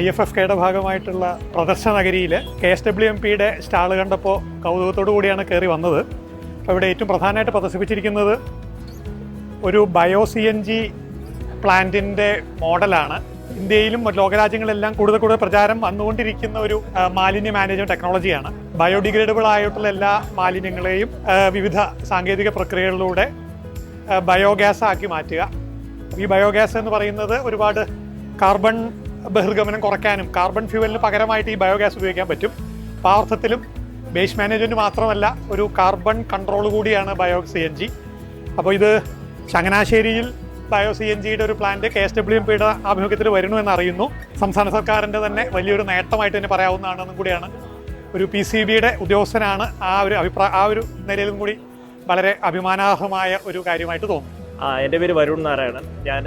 IFFKയുടെ ഭാഗമായിട്ടുള്ള പ്രദർശന നഗരിയിൽ KSWMPയുടെ സ്റ്റാൾ കണ്ടപ്പോൾ കൗതുകത്തോടു കൂടിയാണ് കയറി വന്നത്. അപ്പോൾ ഇവിടെ ഏറ്റവും പ്രധാനമായിട്ട് പ്രദർശിപ്പിച്ചിരിക്കുന്നത് ഒരു BioCNG പ്ലാന്റിൻ്റെ മോഡലാണ്. ഇന്ത്യയിലും ലോകരാജ്യങ്ങളിലെല്ലാം കൂടുതൽ പ്രചാരം വന്നുകൊണ്ടിരിക്കുന്ന ഒരു മാലിന്യ മാനേജ്മെൻറ്റ് ടെക്നോളജിയാണ്. ബയോഡിഗ്രേഡബിൾ ആയിട്ടുള്ള എല്ലാ മാലിന്യങ്ങളെയും വിവിധ സാങ്കേതിക പ്രക്രിയകളിലൂടെ ബയോഗ്യാസ് ആക്കി മാറ്റുക. ഈ ബയോഗ്യാസ് എന്ന് പറയുന്നത് ഒരുപാട് കാർബൺ ബഹിർഗമനം കുറയ്ക്കാനും കാർബൺ ഫ്യൂവലിന് പകരമായിട്ട് ഈ ബയോഗ്യാസ് ഉപയോഗിക്കാൻ പറ്റും. അപ്പോൾ ആ അർത്ഥത്തിലും വേസ്റ്റ് മാനേജ്മെൻറ്റ് മാത്രമല്ല, ഒരു കാർബൺ കൺട്രോൾ കൂടിയാണ് BioCNG. അപ്പോൾ ഇത് ചങ്ങനാശ്ശേരിയിൽ BioCNGയുടെ ഒരു പ്ലാന്റ് KSWMPയുടെ ആഭിമുഖ്യത്തിൽ വരുന്നുവെന്ന് അറിയുന്നു. സംസ്ഥാന സർക്കാരിൻ്റെ തന്നെ വലിയൊരു നേട്ടമായിട്ട് തന്നെ പറയാവുന്നതാണെന്നും കൂടിയാണ്. ഒരു PCBയുടെ ഉദ്യോഗസ്ഥനാണ്. ആ ഒരു നിലയിലും കൂടി വളരെ അഭിമാനാർഹമായ ഒരു കാര്യമായിട്ട് തോന്നുന്നു. എൻ്റെ പേര് വരുൺ നാരായണൻ. ഞാൻ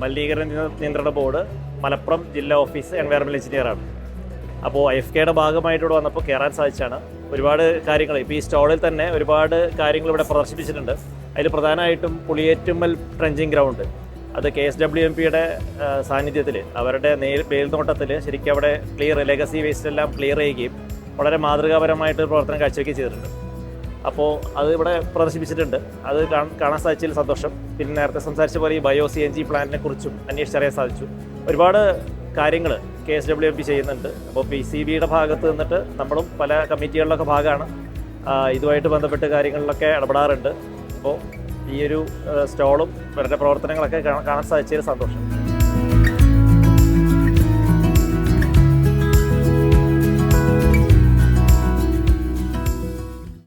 മലിനീകരണ നിയന്ത്രണ ബോർഡ് മലപ്പുറം ജില്ലാ ഓഫീസ് എൻവയറമെൻറ്റൽ എഞ്ചിനീയറാണ്. അപ്പോൾ IFFKയുടെ ഭാഗമായിട്ടൂടെ വന്നപ്പോൾ കയറാൻ സാധിച്ചാണ്. ഒരുപാട് കാര്യങ്ങൾ ഇപ്പോൾ ഈ സ്റ്റാളിൽ തന്നെ ഒരുപാട് കാര്യങ്ങൾ ഇവിടെ പ്രദർശിപ്പിച്ചിട്ടുണ്ട്. അതിൽ പ്രധാനമായിട്ടും പുളിയേറ്റുമ്മൽ ട്രെഞ്ചിങ് ഗ്രൗണ്ട്, അത് KSWMPയുടെ സാന്നിധ്യത്തിൽ അവരുടെ മേൽനോട്ടത്തിൽ ശരിക്കും അവിടെ ലെഗസി വേസ്റ്റ് എല്ലാം ക്ലിയർ ചെയ്യുകയും വളരെ മാതൃകാപരമായിട്ട് പ്രവർത്തനം കാഴ്ചവെക്കുകയും ചെയ്തിട്ടുണ്ട്. അപ്പോൾ അത് ഇവിടെ പ്രദർശിപ്പിച്ചിട്ടുണ്ട്. അത് കാണാൻ സാധിച്ചതിൽ സന്തോഷം. പിന്നെ നേരത്തെ സംസാരിച്ച പോലെ ഈ BioCNG പ്ലാന്റിനെ കുറിച്ചും അന്വേഷിച്ചറിയാൻ സാധിച്ചു. ഒരുപാട് കാര്യങ്ങൾ KSWMP ചെയ്യുന്നുണ്ട്. അപ്പോൾ PCBയുടെ ഭാഗത്ത് നിന്നിട്ട് നമ്മളും പല കമ്മിറ്റികളിലൊക്കെ ഭാഗമാണ്. ഇതുമായിട്ട് ബന്ധപ്പെട്ട് കാര്യങ്ങളിലൊക്കെ ഇടപെടാറുണ്ട്. അപ്പോൾ ഈ ഒരു സ്റ്റോളും അവരുടെ പ്രവർത്തനങ്ങളൊക്കെ കാണാൻ സാധിച്ചതിൽ സന്തോഷം.